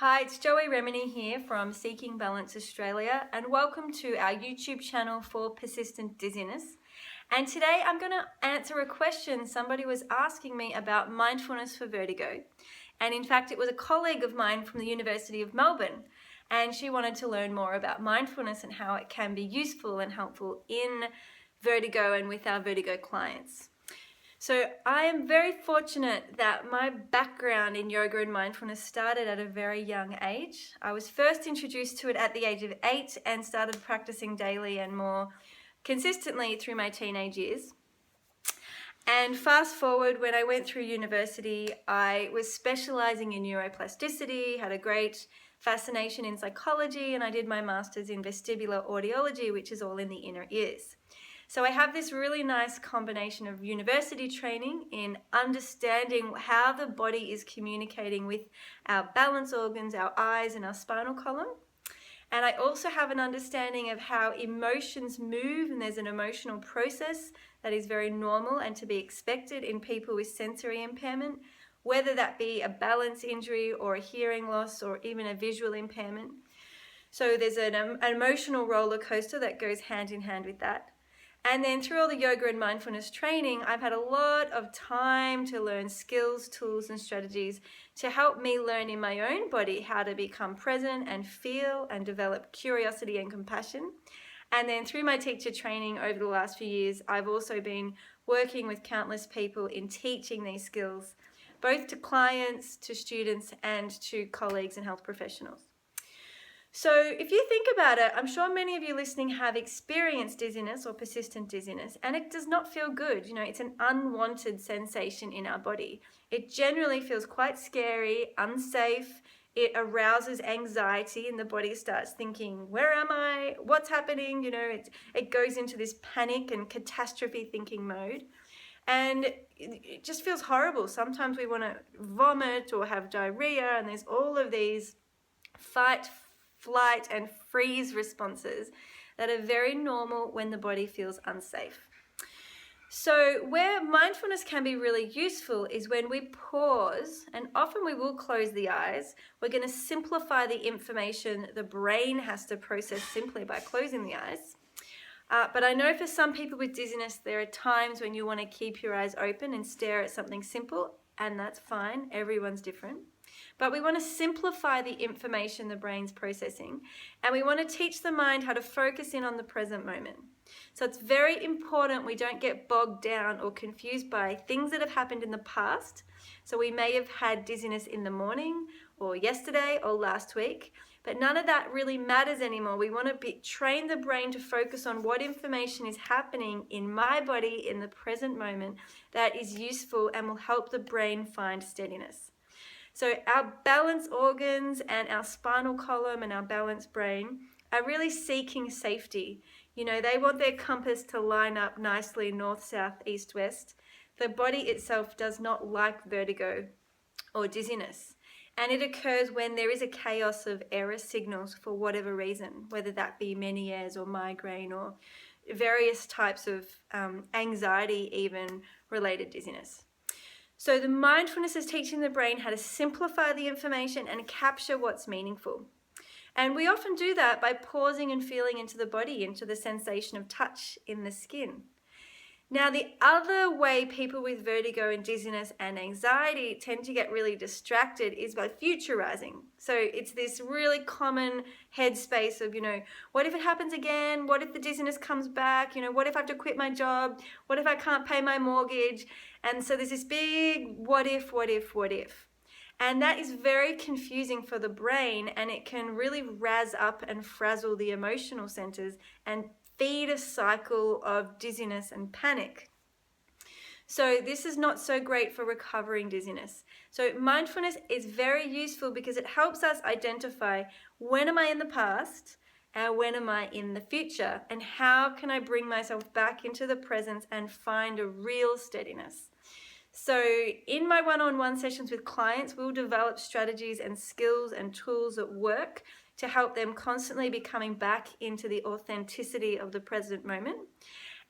Hi, it's Joey Remenyi here from Seeking Balance Australia, and welcome to our YouTube channel for persistent dizziness. And today I'm going to answer a question somebody was asking me about mindfulness for vertigo. And in fact, it was a colleague of mine from the University of Melbourne, and she wanted to learn more about mindfulness and how it can be useful and helpful in vertigo and with our vertigo clients. So I am very fortunate that my background in yoga and mindfulness started at a very young age. I was first introduced to it at the age of 8 and started practicing daily and more consistently through my teenage years. And fast forward, when I went through university, I was specializing in neuroplasticity, had a great fascination in psychology, and I did my master's in vestibular audiology, which is all in the inner ears. So I have this really nice combination of university training in understanding how the body is communicating with our balance organs, our eyes, and our spinal column. And I also have an understanding of how emotions move, and there's an emotional process that is very normal and to be expected in people with sensory impairment, whether that be a balance injury or a hearing loss or even a visual impairment. So there's an emotional roller coaster that goes hand in hand with that. And then through all the yoga and mindfulness training, I've had a lot of time to learn skills, tools, and strategies to help me learn in my own body how to become present and feel and develop curiosity and compassion. And then through my teacher training over the last few years, I've also been working with countless people in teaching these skills, both to clients, to students, and to colleagues and health professionals. So if you think about it, I'm sure many of you listening have experienced dizziness or persistent dizziness, and it does not feel good. It's an unwanted sensation in our body. It generally feels quite scary, unsafe. It arouses anxiety, and the body starts thinking, where am I? What's happening? It goes into this panic and catastrophe thinking mode. And it just feels horrible. Sometimes we want to vomit or have diarrhea, and there's all of these fight, flight, and freeze responses that are very normal when the body feels unsafe. So where mindfulness can be really useful is when we pause, and often we will close the eyes. We're going to simplify the information the brain has to process simply by closing the eyes. But I know for some people with dizziness, there are times when you want to keep your eyes open and stare at something simple, and that's fine. Everyone's different. But we want to simplify the information the brain's processing, and we want to teach the mind how to focus in on the present moment. So it's very important we don't get bogged down or confused by things that have happened in the past. So we may have had dizziness in the morning or yesterday or last week, but none of that really matters anymore. We want to train the brain to focus on what information is happening in my body in the present moment that is useful and will help the brain find steadiness. So our balance organs and our spinal column and our balance brain are really seeking safety. They want their compass to line up nicely north, south, east, west. The body itself does not like vertigo or dizziness. And it occurs when there is a chaos of error signals for whatever reason, whether that be Meniere's or migraine or various types of anxiety, even related dizziness. So the mindfulness is teaching the brain how to simplify the information and capture what's meaningful. And we often do that by pausing and feeling into the body, into the sensation of touch in the skin. Now, the other way people with vertigo and dizziness and anxiety tend to get really distracted is by futurizing. So it's this really common headspace of, what if it happens again? What if the dizziness comes back? What if I have to quit my job? What if I can't pay my mortgage? And so there's this big what if, what if, what if. And that is very confusing for the brain, and it can really razz up and frazzle the emotional centers and feed a cycle of dizziness and panic. So this is not so great for recovering dizziness. So mindfulness is very useful because it helps us identify when am I in the past and when am I in the future, and how can I bring myself back into the present and find a real steadiness. So in my one-on-one sessions with clients, we'll develop strategies and skills and tools at work to help them constantly be coming back into the authenticity of the present moment.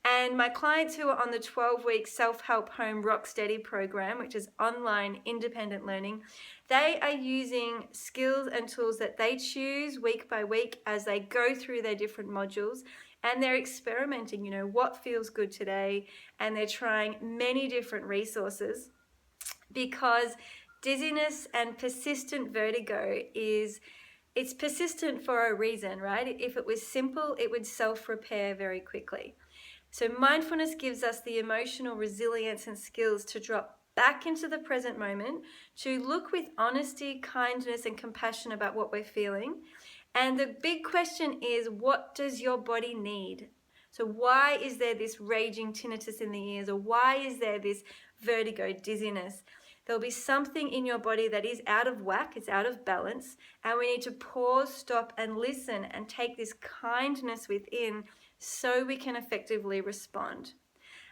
And my clients who are on the 12-week self-help home rock steady program, which is online independent learning, they are using skills and tools that they choose week by week as they go through their different modules, and they're experimenting, what feels good today, and they're trying many different resources, because dizziness and persistent vertigo it's persistent for a reason, right? If it was simple, it would self-repair very quickly. So mindfulness gives us the emotional resilience and skills to drop back into the present moment, to look with honesty, kindness, and compassion about what we're feeling. And the big question is, what does your body need? So why is there this raging tinnitus in the ears, or why is there this vertigo, dizziness? There'll be something in your body that is out of whack, it's out of balance, and we need to pause, stop, and listen and take this kindness within so we can effectively respond.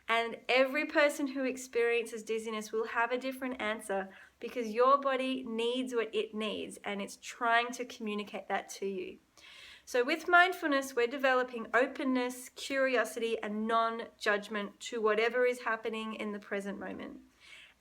And every person who experiences dizziness will have a different answer, because your body needs what it needs and it's trying to communicate that to you. So with mindfulness, we're developing openness, curiosity, and non-judgment to whatever is happening in the present moment.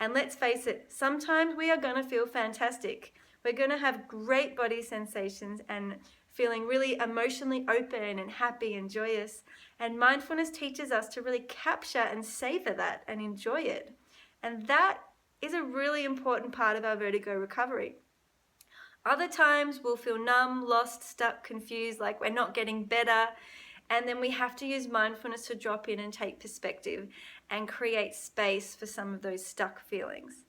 And let's face it, sometimes we are going to feel fantastic. We're going to have great body sensations and feeling really emotionally open and happy and joyous. And mindfulness teaches us to really capture and savor that and enjoy it. And that is a really important part of our vertigo recovery. Other times we'll feel numb, lost, stuck, confused, like we're not getting better. And then we have to use mindfulness to drop in and take perspective and create space for some of those stuck feelings.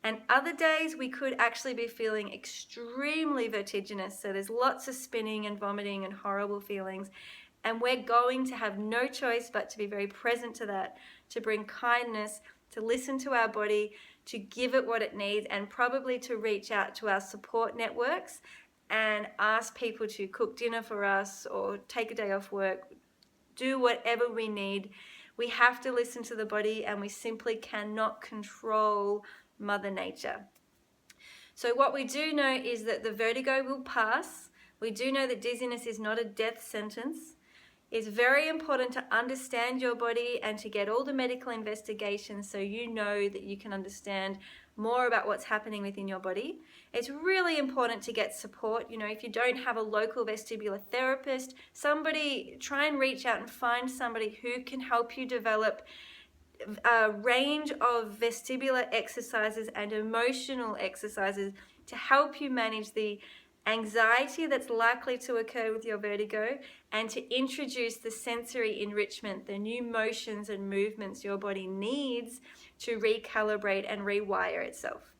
And other days we could actually be feeling extremely vertiginous. So there's lots of spinning and vomiting and horrible feelings. And we're going to have no choice but to be very present to that, to bring kindness, to listen to our body, to give it what it needs, and probably to reach out to our support networks and ask people to cook dinner for us or take a day off work, do whatever we need. We have to listen to the body, and we simply cannot control Mother Nature. So what we do know is that the vertigo will pass. We do know that dizziness is not a death sentence. It's very important to understand your body and to get all the medical investigations so you know that you can understand more about what's happening within your body. It's really important to get support. If you don't have a local vestibular therapist, try and reach out and find somebody who can help you develop a range of vestibular exercises and emotional exercises to help you manage the anxiety that's likely to occur with your vertigo, and to introduce the sensory enrichment, the new motions and movements your body needs to recalibrate and rewire itself.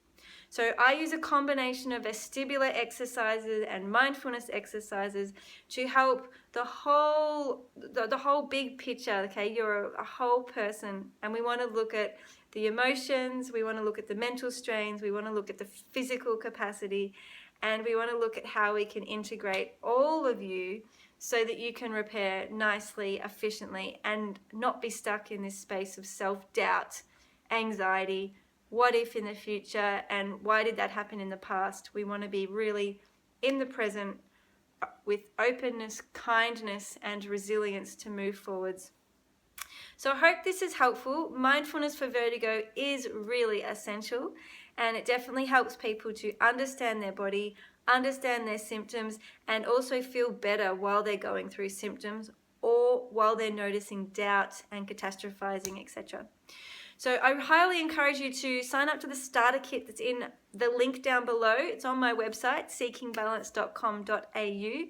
So I use a combination of vestibular exercises and mindfulness exercises to help the whole big picture. Okay, you're a whole person, and we want to look at the emotions, we want to look at the mental strains, we want to look at the physical capacity, and we want to look at how we can integrate all of you so that you can repair nicely, efficiently, and not be stuck in this space of self-doubt, anxiety, what if in the future, and why did that happen in the past? We want to be really in the present with openness, kindness, and resilience to move forwards. So I hope this is helpful. Mindfulness for vertigo is really essential, and it definitely helps people to understand their body, understand their symptoms, and also feel better while they're going through symptoms or while they're noticing doubt and catastrophizing, etc. So I highly encourage you to sign up to the starter kit that's in the link down below. It's on my website, seekingbalance.com.au.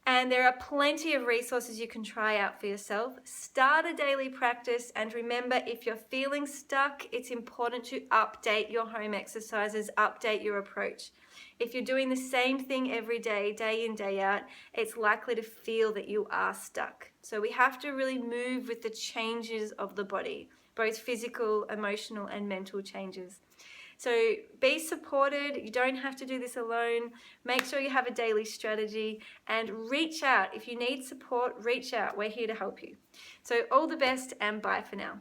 And there are plenty of resources you can try out for yourself. Start a daily practice, and remember, if you're feeling stuck, it's important to update your home exercises, update your approach. If you're doing the same thing every day, day in, day out, it's likely to feel that you are stuck. So we have to really move with the changes of the body, both physical, emotional, and mental changes. So be supported. You don't have to do this alone. Make sure you have a daily strategy, and reach out. If you need support, reach out. We're here to help you. So all the best, and bye for now.